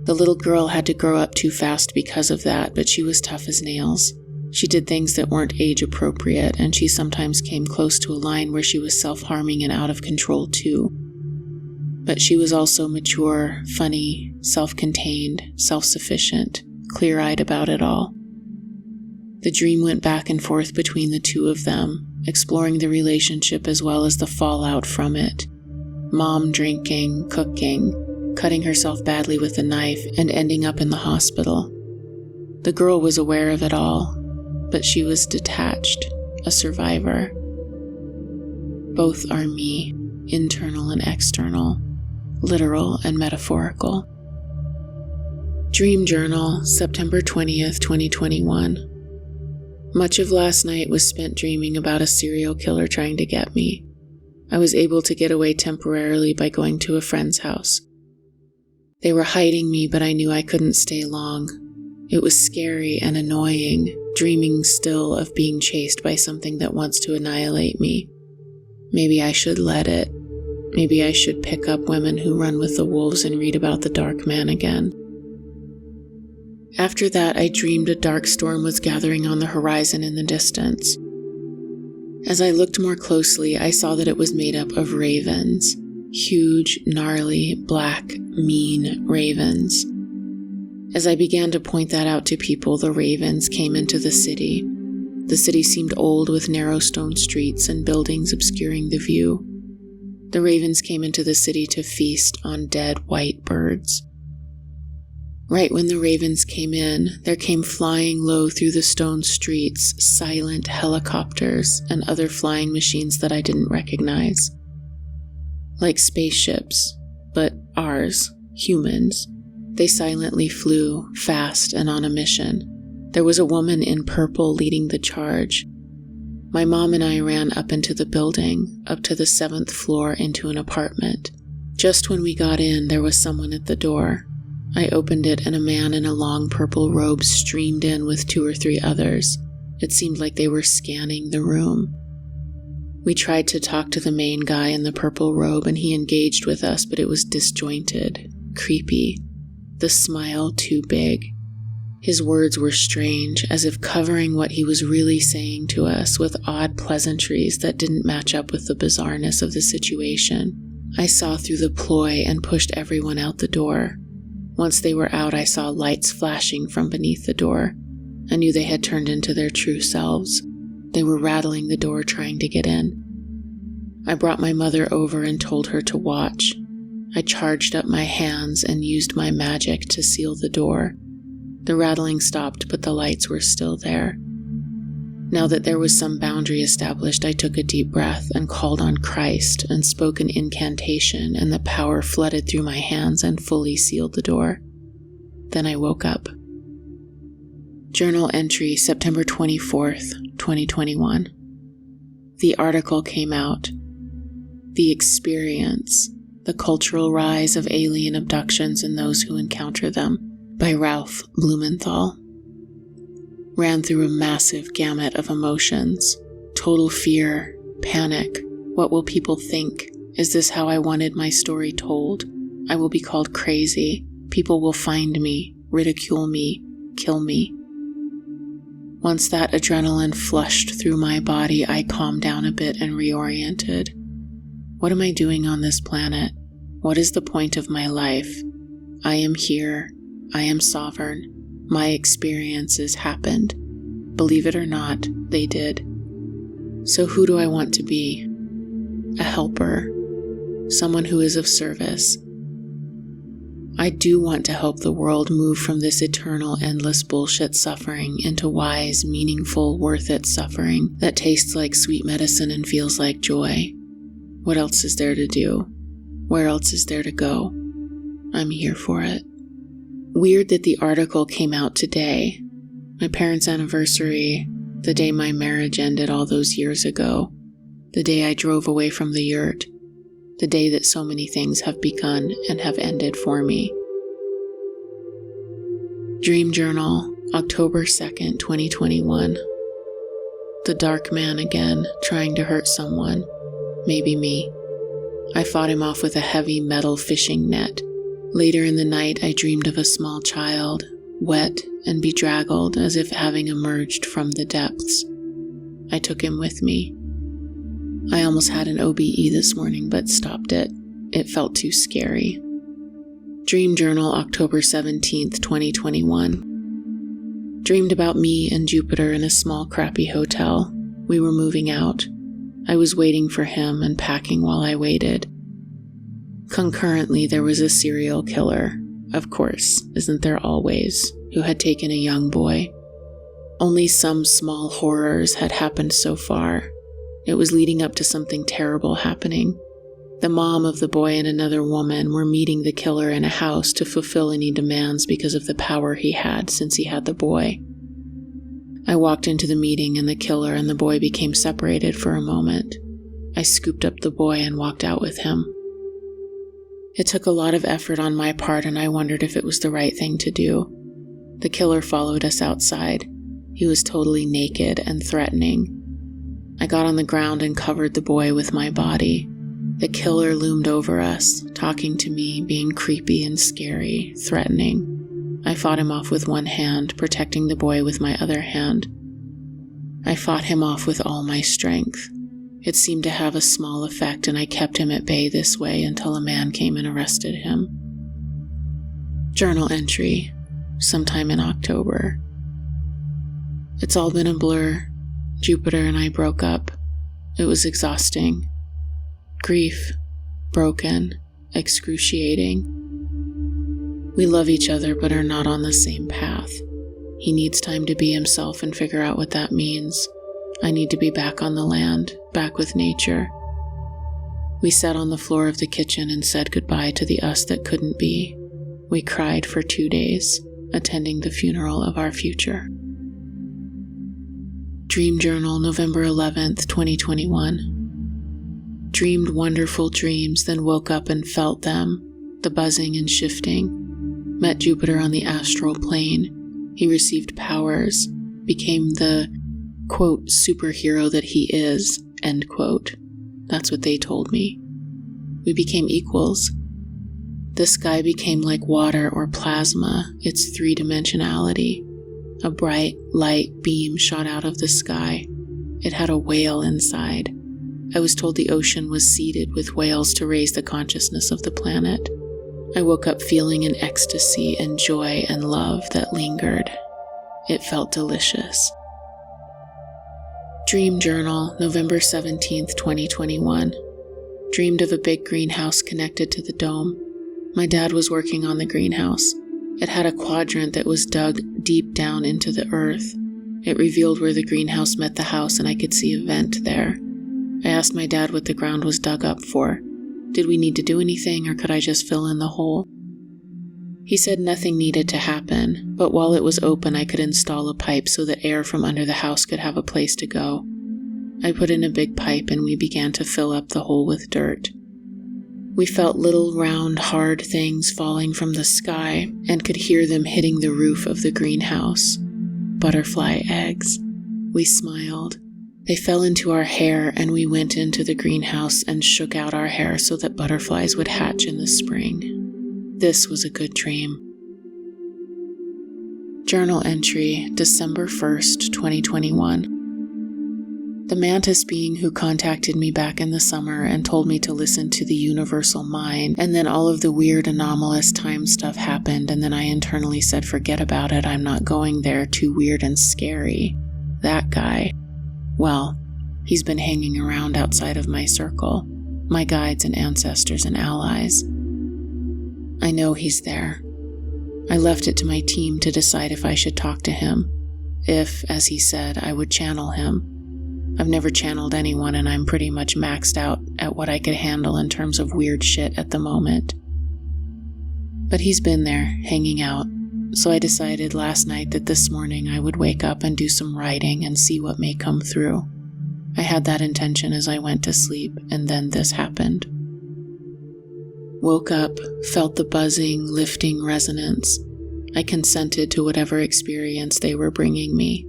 The little girl had to grow up too fast because of that, but she was tough as nails. She did things that weren't age appropriate, and she sometimes came close to a line where she was self-harming and out of control too. But she was also mature, funny, self-contained, self-sufficient, clear-eyed about it all. The dream went back and forth between the two of them, exploring the relationship as well as the fallout from it. Mom drinking, cooking, cutting herself badly with a knife, and ending up in the hospital. The girl was aware of it all, but she was detached, a survivor. Both are me, internal and external, literal and metaphorical. Dream Journal, September 20th, 2021. Much of last night was spent dreaming about a serial killer trying to get me. I was able to get away temporarily by going to a friend's house. They were hiding me, but I knew I couldn't stay long. It was scary and annoying, dreaming still of being chased by something that wants to annihilate me. Maybe I should let it. Maybe I should pick up Women Who Run with the Wolves and read about the Dark Man again. After that, I dreamed a dark storm was gathering on the horizon in the distance. As I looked more closely, I saw that it was made up of ravens. Huge, gnarly, black, mean ravens. As I began to point that out to people, the ravens came into the city. The city seemed old with narrow stone streets and buildings obscuring the view. The ravens came into the city to feast on dead white birds. Right when the ravens came in, there came flying low through the stone streets silent helicopters and other flying machines that I didn't recognize. Like spaceships, but ours, humans. They silently flew, fast and on a mission. There was a woman in purple leading the charge. My mom and I ran up into the building, up to the 7th floor into an apartment. Just when we got in, there was someone at the door. I opened it and a man in a long purple robe streamed in with 2 or 3 others. It seemed like they were scanning the room. We tried to talk to the main guy in the purple robe and he engaged with us, but it was disjointed, creepy, the smile too big. His words were strange, as if covering what he was really saying to us with odd pleasantries that didn't match up with the bizarreness of the situation. I saw through the ploy and pushed everyone out the door. Once they were out, I saw lights flashing from beneath the door. I knew they had turned into their true selves. They were rattling the door trying to get in. I brought my mother over and told her to watch. I charged up my hands and used my magic to seal the door. The rattling stopped, but the lights were still there. Now that there was some boundary established, I took a deep breath and called on Christ and spoke an incantation, and the power flooded through my hands and fully sealed the door. Then I woke up. Journal entry, September 24th, 2021. The article came out. The Experience, the Cultural Rise of Alien Abductions and Those Who Encounter Them, by Ralph Blumenthal. Ran through a massive gamut of emotions. Total fear, panic. What will people think? Is this how I wanted my story told? I will be called crazy. People will find me, ridicule me, kill me. Once that adrenaline flushed through my body, I calmed down a bit and reoriented. What am I doing on this planet? What is the point of my life? I am here. I am sovereign. My experiences happened. Believe it or not, they did. So who do I want to be? A helper. Someone who is of service. I do want to help the world move from this eternal, endless bullshit suffering into wise, meaningful, worth it suffering that tastes like sweet medicine and feels like joy. What else is there to do? Where else is there to go? I'm here for it. Weird that the article came out today. My parents' anniversary, the day my marriage ended all those years ago, the day I drove away from the yurt, the day that so many things have begun and have ended for me. Dream Journal, October 2nd, 2021. The dark man again, trying to hurt someone, maybe me. I fought him off with a heavy metal fishing net. Later in the night, I dreamed of a small child, wet and bedraggled as if having emerged from the depths. I took him with me. I almost had an OBE this morning, but stopped it. It felt too scary. Dream Journal, October 17th, 2021. Dreamed about me and Jupiter in a small crappy hotel. We were moving out. I was waiting for him and packing while I waited. Concurrently, there was a serial killer, of course, isn't there always, who had taken a young boy. Only some small horrors had happened so far. It was leading up to something terrible happening. The mom of the boy and another woman were meeting the killer in a house to fulfill any demands because of the power he had since he had the boy. I walked into the meeting and the killer and the boy became separated for a moment. I scooped up the boy and walked out with him. It took a lot of effort on my part, and I wondered if it was the right thing to do. The killer followed us outside. He was totally naked and threatening. I got on the ground and covered the boy with my body. The killer loomed over us, talking to me, being creepy and scary, threatening. I fought him off with one hand, protecting the boy with my other hand. I fought him off with all my strength. It seemed to have a small effect, and I kept him at bay this way until a man came and arrested him. Journal entry, sometime in October. It's all been a blur. Jupiter and I broke up. It was exhausting. Grief, broken, excruciating. We love each other but are not on the same path. He needs time to be himself and figure out what that means. I need to be back on the land, back with nature. We sat on the floor of the kitchen and said goodbye to the us that couldn't be. We cried for 2 days, attending the funeral of our future. Dream Journal, November 11th, 2021. Dreamed wonderful dreams, then woke up and felt them, the buzzing and shifting. Met Jupiter on the astral plane. He received powers, became the, quote, superhero that he is, end quote. That's what they told me. We became equals. The sky became like water or plasma, its three-dimensionality. A bright, light beam shot out of the sky. It had a whale inside. I was told the ocean was seeded with whales to raise the consciousness of the planet. I woke up feeling an ecstasy and joy and love that lingered. It felt delicious. Dream Journal, November 17th, 2021. Dreamed of a big greenhouse connected to the dome. My dad was working on the greenhouse. It had a quadrant that was dug deep down into the earth. It revealed where the greenhouse met the house, and I could see a vent there. I asked my dad what the ground was dug up for. Did we need to do anything, or could I just fill in the hole? He said nothing needed to happen, but while it was open I could install a pipe so that air from under the house could have a place to go. I put in a big pipe and we began to fill up the hole with dirt. We felt little round, hard things falling from the sky and could hear them hitting the roof of the greenhouse. Butterfly eggs. We smiled. They fell into our hair and we went into the greenhouse and shook out our hair so that butterflies would hatch in the spring. This was a good dream. Journal entry, December 1st, 2021. The mantis being who contacted me back in the summer and told me to listen to the universal mind, and then all of the weird anomalous time stuff happened, and then I internally said, forget about it, I'm not going there, too weird and scary. That guy, well, he's been hanging around outside of my circle, my guides and ancestors and allies. I know he's there. I left it to my team to decide if I should talk to him, if, as he said, I would channel him. I've never channeled anyone and I'm pretty much maxed out at what I could handle in terms of weird shit at the moment. But he's been there, hanging out, so I decided last night that this morning I would wake up and do some writing and see what may come through. I had that intention as I went to sleep, and then this happened. Woke up, felt the buzzing, lifting resonance. I consented to whatever experience they were bringing me.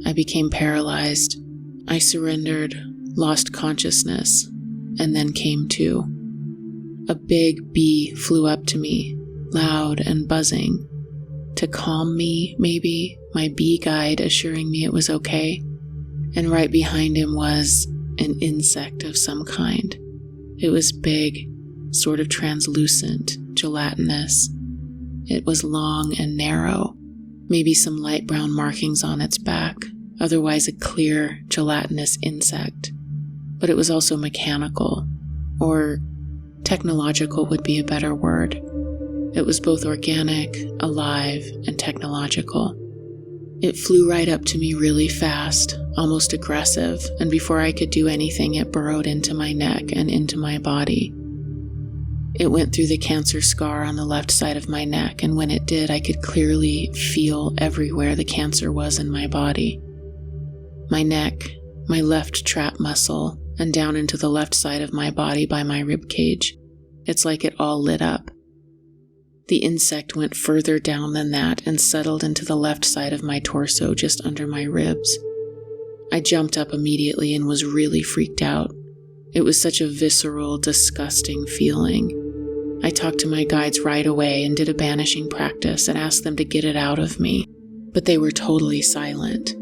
I became paralyzed. I surrendered, lost consciousness, and then came to. A big bee flew up to me, loud and buzzing. To calm me, maybe, my bee guide assuring me it was okay. And right behind him was an insect of some kind. It was big, sort of translucent, gelatinous. It was long and narrow, maybe some light brown markings on its back. Otherwise a clear, gelatinous insect. But it was also mechanical, or technological would be a better word. It was both organic, alive, and technological. It flew right up to me really fast, almost aggressive, and before I could do anything, it burrowed into my neck and into my body. It went through the cancer scar on the left side of my neck, and when it did, I could clearly feel everywhere the cancer was in my body. My neck, my left trap muscle, and down into the left side of my body by my rib cage. It's like it all lit up. The insect went further down than that and settled into the left side of my torso just under my ribs. I jumped up immediately and was really freaked out. It was such a visceral, disgusting feeling. I talked to my guides right away and did a banishing practice and asked them to get it out of me, but they were totally silent.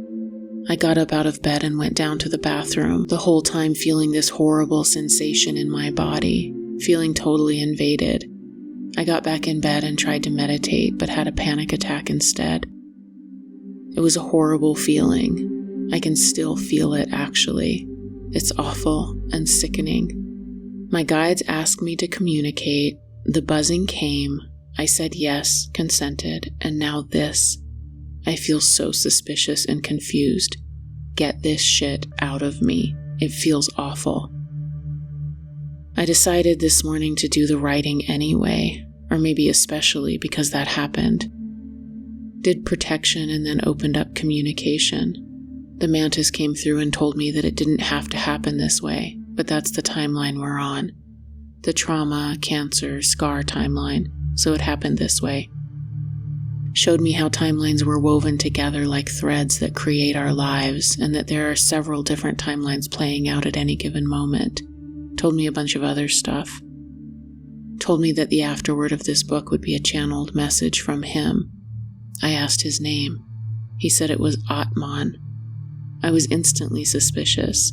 I got up out of bed and went down to the bathroom, the whole time feeling this horrible sensation in my body, feeling totally invaded. I got back in bed and tried to meditate, but had a panic attack instead. It was a horrible feeling. I can still feel it, actually. It's awful and sickening. My guides asked me to communicate. The buzzing came. I said yes, consented, and now this. I feel so suspicious and confused. Get this shit out of me. It feels awful. I decided this morning to do the writing anyway, or maybe especially because that happened. Did protection and then opened up communication. The mantis came through and told me that it didn't have to happen this way, but that's the timeline we're on. The trauma, cancer, scar timeline, so it happened this way. Showed me how timelines were woven together like threads that create our lives, and that there are several different timelines playing out at any given moment. Told me a bunch of other stuff. Told me that the afterword of this book would be a channeled message from him. I asked his name. He said it was Atman. I was instantly suspicious.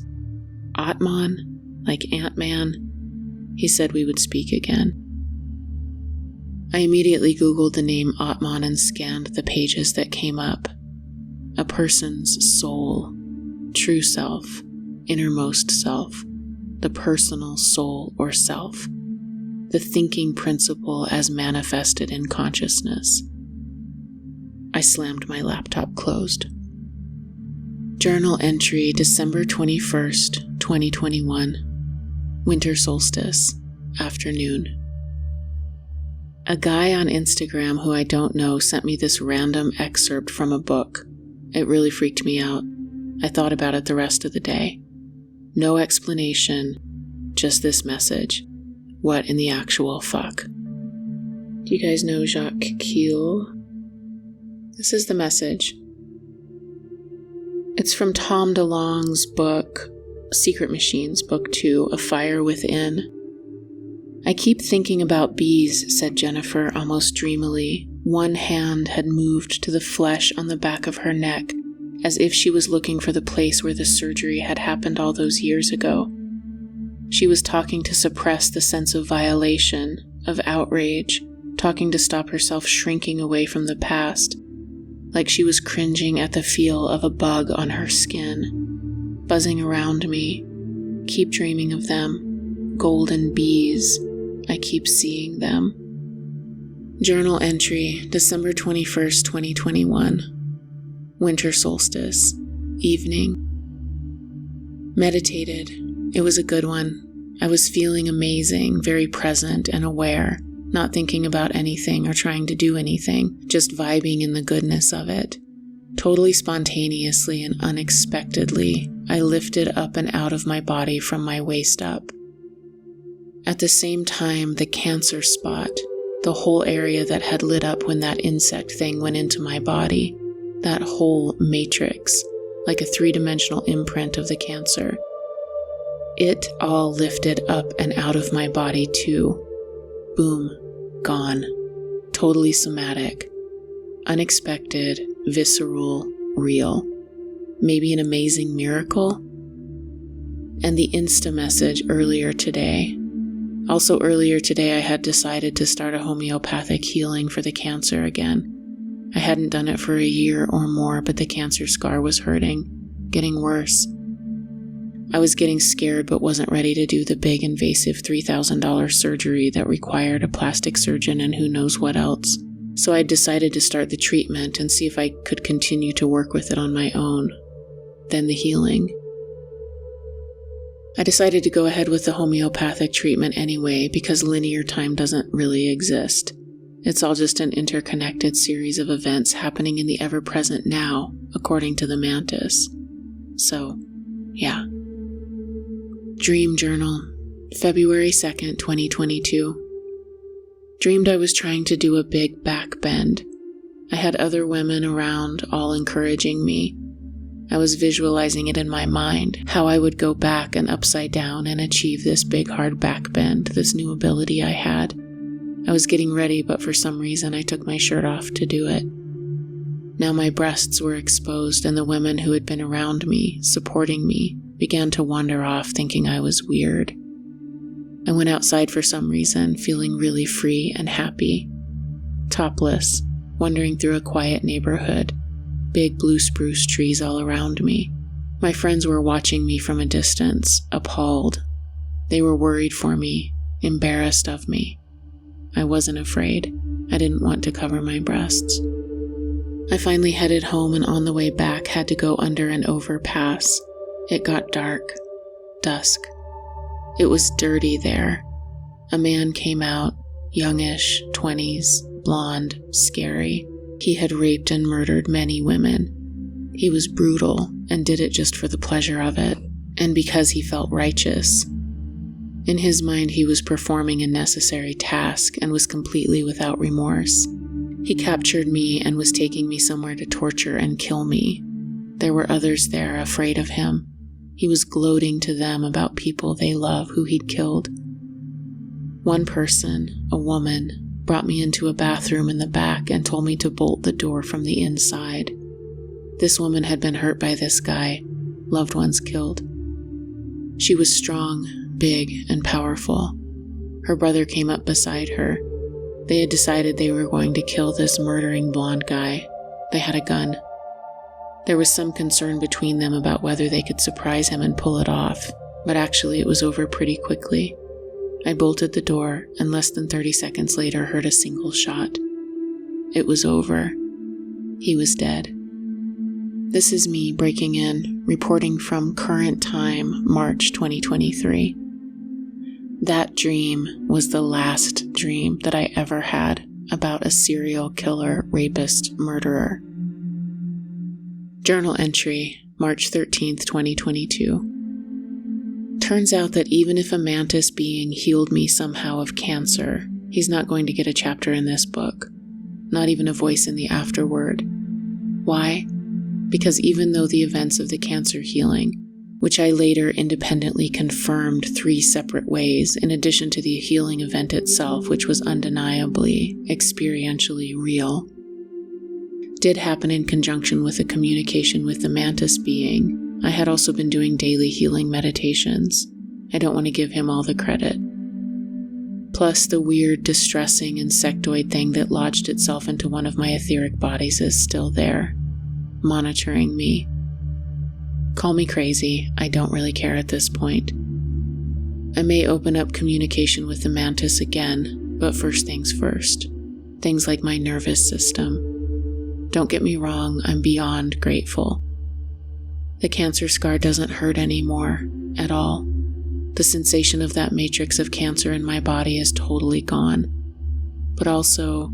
Atman? Like Ant-Man? He said we would speak again. I immediately Googled the name Atman and scanned the pages that came up. A person's soul, true self, innermost self, the personal soul or self, the thinking principle as manifested in consciousness. I slammed my laptop closed. Journal entry December 21st, 2021. Winter solstice, afternoon. A guy on Instagram who I don't know sent me this random excerpt from a book. It really freaked me out. I thought about it the rest of the day. No explanation, just this message. What in the actual fuck? Do you guys know Jacques Kiel? This is the message. It's from Tom DeLonge's book, Secret Machines, Book 2, A Fire Within. I keep thinking about bees, said Jennifer almost dreamily. One hand had moved to the flesh on the back of her neck, as if she was looking for the place where the surgery had happened all those years ago. She was talking to suppress the sense of violation, of outrage, talking to stop herself shrinking away from the past, like she was cringing at the feel of a bug on her skin, buzzing around me. Keep dreaming of them. Golden bees. I keep seeing them. Journal entry, December 21st, 2021. Winter solstice. Evening. Meditated. It was a good one. I was feeling amazing, very present and aware, not thinking about anything or trying to do anything, just vibing in the goodness of it. Totally spontaneously and unexpectedly, I lifted up and out of my body from my waist up. At the same time, the cancer spot, the whole area that had lit up when that insect thing went into my body, that whole matrix, like a three-dimensional imprint of the cancer. It all lifted up and out of my body too. Boom, gone. Totally somatic. Unexpected, visceral, real. Maybe an amazing miracle? And the Insta message earlier today. Also earlier today I had decided to start a homeopathic healing for the cancer again. I hadn't done it for a year or more, but the cancer scar was hurting, getting worse. I was getting scared but wasn't ready to do the big invasive $3,000 surgery that required a plastic surgeon and who knows what else. So I decided to start the treatment and see if I could continue to work with it on my own. Then the healing. I decided to go ahead with the homeopathic treatment anyway because linear time doesn't really exist. It's all just an interconnected series of events happening in the ever-present now, according to the mantis. So, yeah. Dream Journal, February 2nd, 2022. Dreamed I was trying to do a big back bend. I had other women around, all encouraging me. I was visualizing it in my mind, how I would go back and upside down and achieve this big hard back bend, this new ability I had. I was getting ready, but for some reason I took my shirt off to do it. Now my breasts were exposed, and the women who had been around me, supporting me, began to wander off thinking I was weird. I went outside for some reason, feeling really free and happy. Topless, wandering through a quiet neighborhood, big blue spruce trees all around me. My friends were watching me from a distance, appalled. They were worried for me, embarrassed of me. I wasn't afraid. I didn't want to cover my breasts. I finally headed home, and on the way back had to go under an overpass. It got dark, dusk. It was dirty there. A man came out, youngish, 20s, blonde, scary. He had raped and murdered many women. He was brutal and did it just for the pleasure of it, and because he felt righteous. In his mind, he was performing a necessary task and was completely without remorse. He captured me and was taking me somewhere to torture and kill me. There were others there, afraid of him. He was gloating to them about people they love who he'd killed. One person, a woman, brought me into a bathroom in the back and told me to bolt the door from the inside. This woman had been hurt by this guy, loved ones killed. She was strong, big, and powerful. Her brother came up beside her. They had decided they were going to kill this murdering blonde guy. They had a gun. There was some concern between them about whether they could surprise him and pull it off, but actually it was over pretty quickly. I bolted the door, and less than 30 seconds later heard a single shot. It was over. He was dead. This is me breaking in, reporting from current time, March 2023. That dream was the last dream that I ever had about a serial killer, rapist, murderer. Journal entry, March 13th, 2022. Turns out that even if a mantis being healed me somehow of cancer, he's not going to get a chapter in this book. Not even a voice in the afterword. Why? Because even though the events of the cancer healing, which I later independently confirmed 3 separate ways in addition to the healing event itself, which was undeniably, experientially real, did happen in conjunction with a communication with the mantis being, I had also been doing daily healing meditations. I don't want to give him all the credit. Plus, the weird, distressing insectoid thing that lodged itself into one of my etheric bodies is still there, monitoring me. Call me crazy, I don't really care at this point. I may open up communication with the mantis again, but first things first. Things like my nervous system. Don't get me wrong, I'm beyond grateful. The cancer scar doesn't hurt anymore, at all. The sensation of that matrix of cancer in my body is totally gone. But also,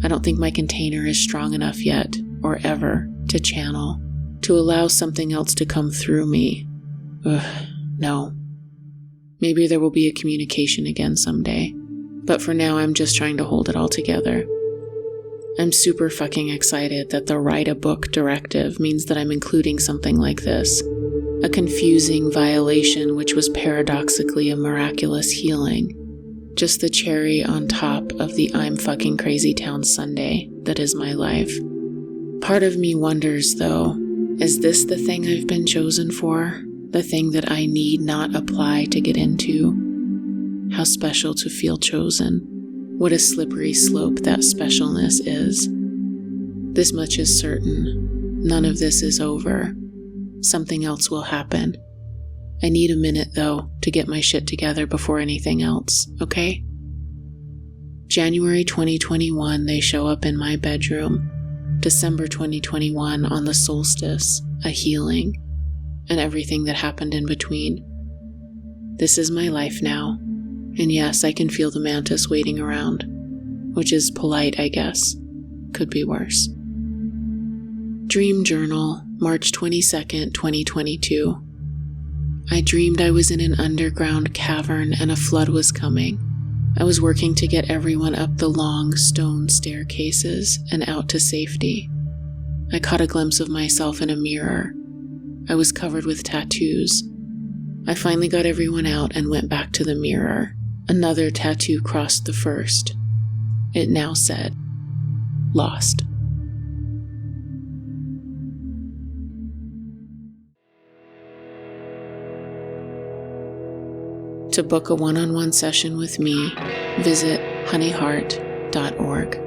I don't think my container is strong enough yet, or ever, to channel. To allow something else to come through me. No. Maybe there will be a communication again someday, but for now I'm just trying to hold it all together. I'm super fucking excited that the write a book directive means that I'm including something like this. A confusing violation which was paradoxically a miraculous healing. Just the cherry on top of the I'm fucking crazy town Sunday that is my life. Part of me wonders though, is this the thing I've been chosen for? The thing that I need not apply to get into? How special to feel chosen. What a slippery slope that specialness is. This much is certain. None of this is over. Something else will happen. I need a minute, though, to get my shit together before anything else, okay? January 2021, they show up in my bedroom. December 2021 on the solstice, a healing, and everything that happened in between. This is my life now, and yes, I can feel the mantis waiting around, which is polite, I guess. Could be worse. Dream Journal, March 22nd, 2022. I dreamed I was in an underground cavern and a flood was coming. I was working to get everyone up the long stone staircases and out to safety. I caught a glimpse of myself in a mirror. I was covered with tattoos. I finally got everyone out and went back to the mirror. Another tattoo crossed the first. It now said, "Lost." To book a one-on-one session with me, visit honeyheart.org.